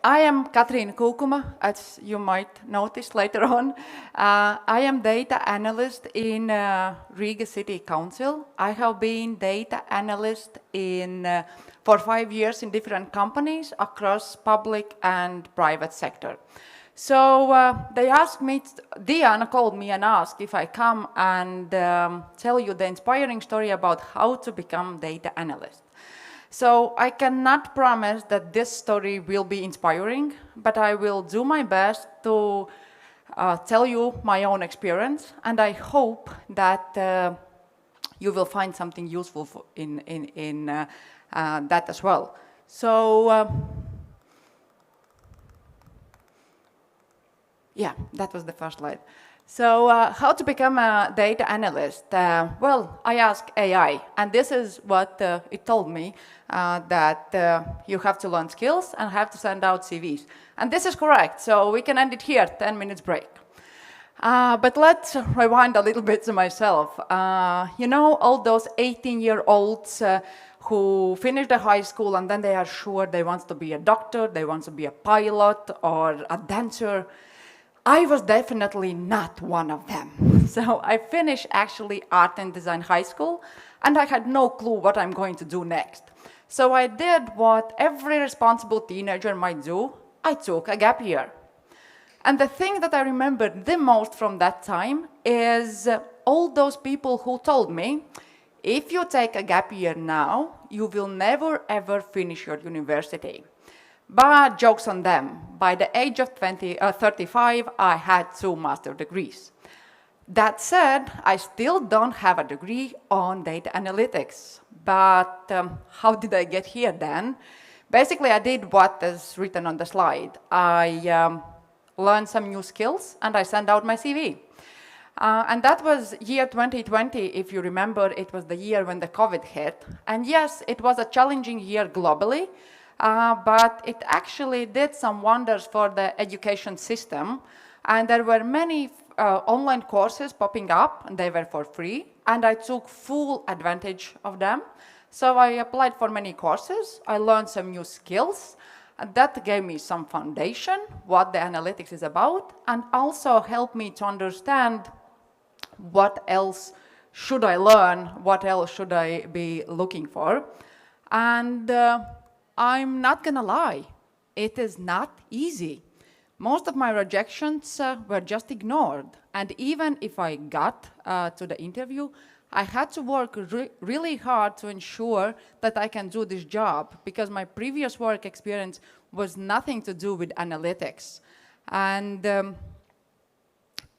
I am Katrina Kukuma, as you might notice later on. I am data analyst in Riga City Council. I have been data analyst for 5 years in different companies across public and private sector. So they asked me, Diana called me and asked if I come and tell you the inspiring story about how to become data analyst. So I cannot promise that this story will be inspiring, but I will do my best to tell you my own experience, and I hope that you will find something useful in that as well. So yeah, that was the first slide. So how to become a data analyst? Well, I asked AI, and this is what it told me, that you have to learn skills and have to send out CVs. And this is correct, so we can end it here, 10 minutes break. But let's rewind a little bit to myself. You know, all those 18-year-olds who finish the high school and then they are sure they want to be a doctor, they want to be a pilot or a dancer. I was definitely not one of them. So I finished actually art and design high school, and I had no clue what I'm going to do next. So I did what every responsible teenager might do. I took a gap year. And the thing that I remember the most from that time is all those people who told me, if you take a gap year now, you will never ever finish your university. But joke's on them. By the age of 35, I had 2 master's degrees. That said, I still don't have a degree on data analytics. But how did I get here then? Basically, I did what is written on the slide. I learned some new skills, and I sent out my CV. And that was year 2020, if you remember, it was the year when the COVID hit. And yes, it was a challenging year globally, but it actually did some wonders for the education system. And there were many online courses popping up, and they were for free, and I took full advantage of them. So I applied for many courses, I learned some new skills, and that gave me some foundation, what the analytics is about, and also helped me to understand what else should I learn, what else should I be looking for. And I'm not gonna lie, it is not easy. Most of my rejections were just ignored. And even if I got to the interview, I had to work really hard to ensure that I can do this job, because my previous work experience was nothing to do with analytics. And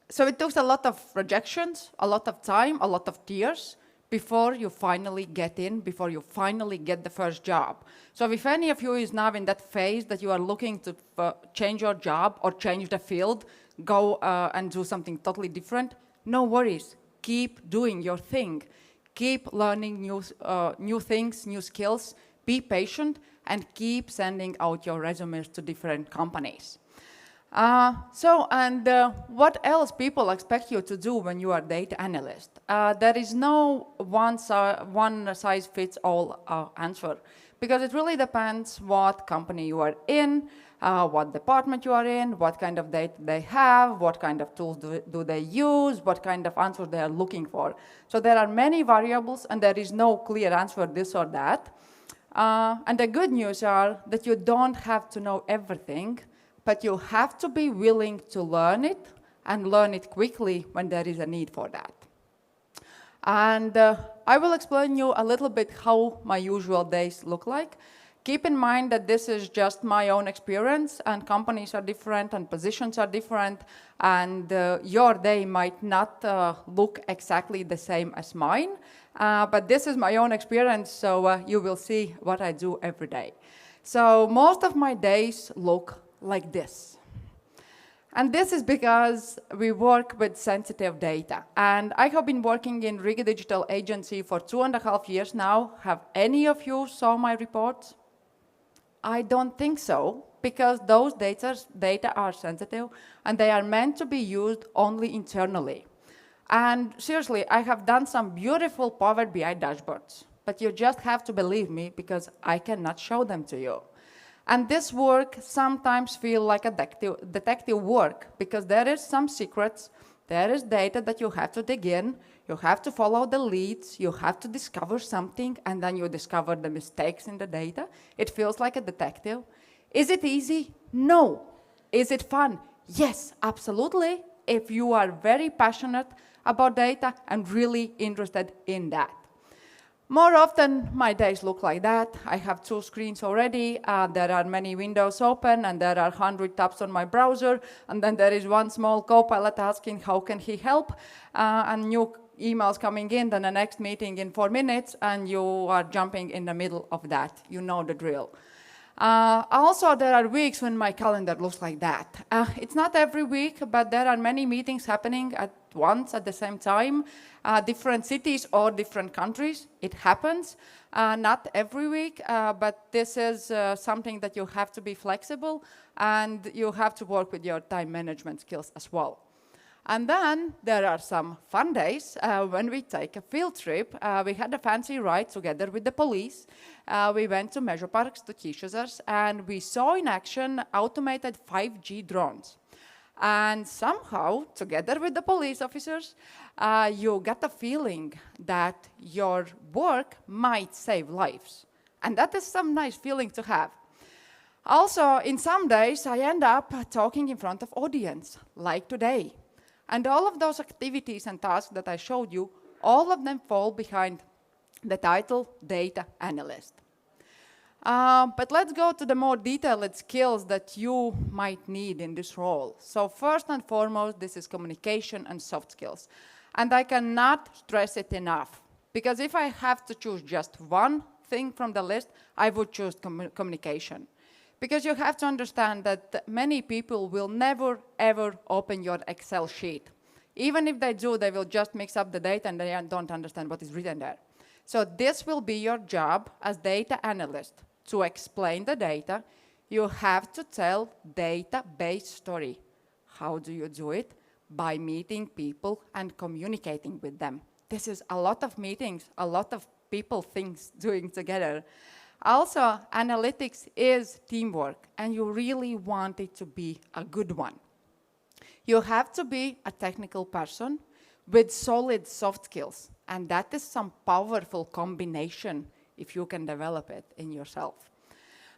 so it took a lot of rejections, a lot of time, a lot of tears, before you finally get in, before you finally get the first job. So if any of you is now in that phase that you are looking to change your job or change the field, go and do something totally different, no worries. Keep doing your thing. Keep learning new things, new skills. Be patient and keep sending out your resumes to different companies. What else people expect you to do when you are a data analyst? There is no one size fits all answer, because it really depends what company you are in, what department you are in, what kind of data they have, what kind of tools do they use, what kind of answers they are looking for. So there are many variables, and there is no clear answer this or that. And the good news are that you don't have to know everything, but you have to be willing to learn it, and learn it quickly when there is a need for that. And I will explain you a little bit how my usual days look like. Keep in mind that this is just my own experience, and companies are different, and positions are different, and your day might not look exactly the same as mine, but this is my own experience, so you will see what I do every day. So most of my days look like this. And this is because we work with sensitive data. And I have been working in Riga Digital Agency for 2.5 years now. Have any of you saw my reports? I don't think so, because those data are sensitive, and they are meant to be used only internally. And seriously, I have done some beautiful Power BI dashboards, but you just have to believe me, because I cannot show them to you. And this work sometimes feels like a detective work because there is some secrets, there is data that you have to dig in, you have to follow the leads, you have to discover something, and then you discover the mistakes in the data. It feels like a detective. Is it easy? No. Is it fun? Yes, absolutely, if you are very passionate about data and really interested in that. More often, my days look like that. I have 2 screens already. There are many windows open, and there are 100 tabs on my browser. And then there is one small copilot asking, how can he help? And new emails coming in, then the next meeting in 4 minutes, and you are jumping in the middle of that. You know the drill. Also, there are weeks when my calendar looks like that. It's not every week, but there are many meetings happening at once at the same time, different cities or different countries. It happens, not every week, but this is something that you have to be flexible and you have to work with your time management skills as well. And then there are some fun days when we take a field trip. We had a fancy ride together with the police. We went to Measure Parks to Kišazars, and we saw in action automated 5G drones. And somehow, together with the police officers, you get a feeling that your work might save lives. And that is some nice feeling to have. Also, in some days, I end up talking in front of audience, like today. And all of those activities and tasks that I showed you, all of them fall behind the title Data Analyst. But let's go to the more detailed skills that you might need in this role. So first and foremost, this is communication and soft skills. And I cannot stress it enough, because if I have to choose just one thing from the list, I would choose communication. Because you have to understand that many people will never, ever open your Excel sheet. Even if they do, they will just mix up the data and they don't understand what is written there. So this will be your job as data analyst. To explain the data, you have to tell data-based story. How do you do it? By meeting people and communicating with them. This is a lot of meetings, a lot of people things doing together. Also, analytics is teamwork, and you really want it to be a good one. You have to be a technical person with solid soft skills, and that is some powerful combination if you can develop it in yourself.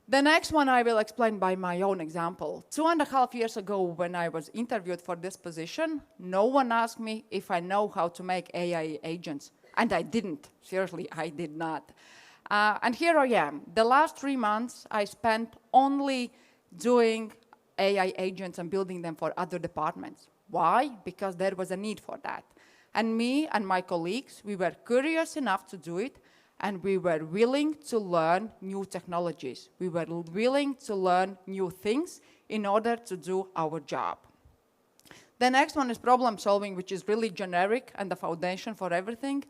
The next one I will explain by my own example. 2.5 years ago, when I was interviewed for this position, no one asked me if I know how to make AI agents, and I didn't. Seriously, I did not. And here I am. The last 3 months, I spent only doing AI agents and building them for other departments. Why? Because there was a need for that. And me and my colleagues, we were curious enough to do it, and we were willing to learn new technologies. We were willing to learn new things in order to do our job. The next one is problem solving, which is really generic and the foundation for everything.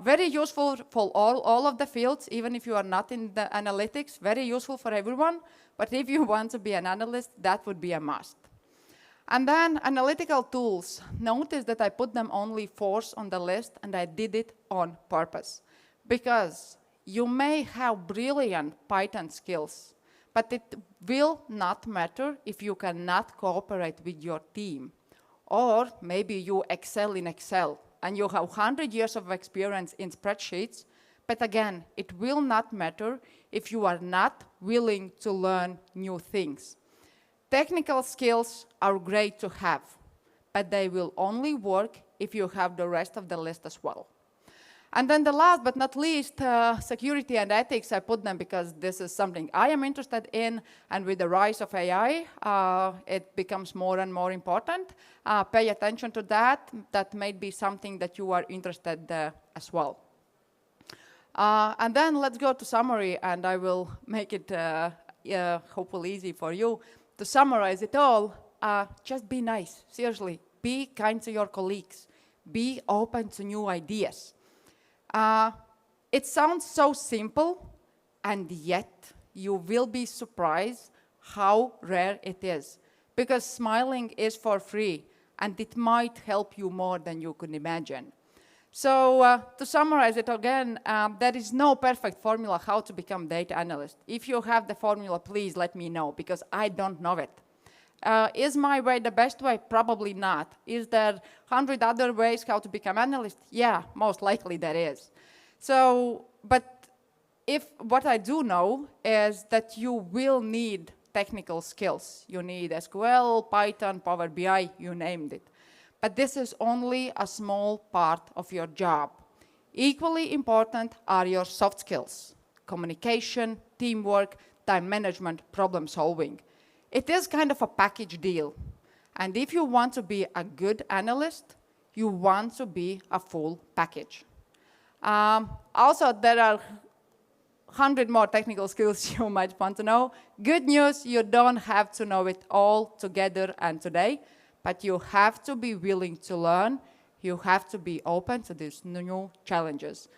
Very useful for all of the fields, even if you are not in the analytics, very useful for everyone. But if you want to be an analyst, that would be a must. And then analytical tools. Notice that I put them only 4th on the list, and I did it on purpose. Because you may have brilliant Python skills, but it will not matter if you cannot cooperate with your team. Or maybe you excel in Excel, and you have 100 years of experience in spreadsheets, but again, it will not matter if you are not willing to learn new things. Technical skills are great to have, but they will only work if you have the rest of the list as well. And then the last but not least, security and ethics, I put them because this is something I am interested in, and with the rise of AI, it becomes more and more important. Pay attention to that. That may be something that you are interested as well. And then let's go to summary, and I will make it hopefully easy for you. To summarize it all, just be nice, seriously. Be kind to your colleagues. Be open to new ideas. It sounds so simple, and yet you will be surprised how rare it is. Because smiling is for free, and it might help you more than you could imagine. So to summarize it again, there is no perfect formula how to become data analyst. If you have the formula, please let me know, because I don't know it. Is my way the best way? Probably not. Is there 100 other ways how to become analyst? Yeah, most likely there is. So, but what I do know is that you will need technical skills. You need SQL, Python, Power BI, you named it. But this is only a small part of your job. Equally important are your soft skills: communication, teamwork, time management, problem solving. It is kind of a package deal. And if you want to be a good analyst, you want to be a full package. Also, there are 100 more technical skills you might want to know. Good news, you don't have to know it all together and today, but you have to be willing to learn. You have to be open to these new challenges.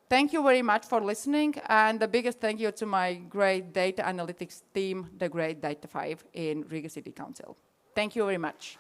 Thank you very much for listening, and the biggest thank you to my great data analytics team, the great Data 5 in Riga City Council. Thank you very much.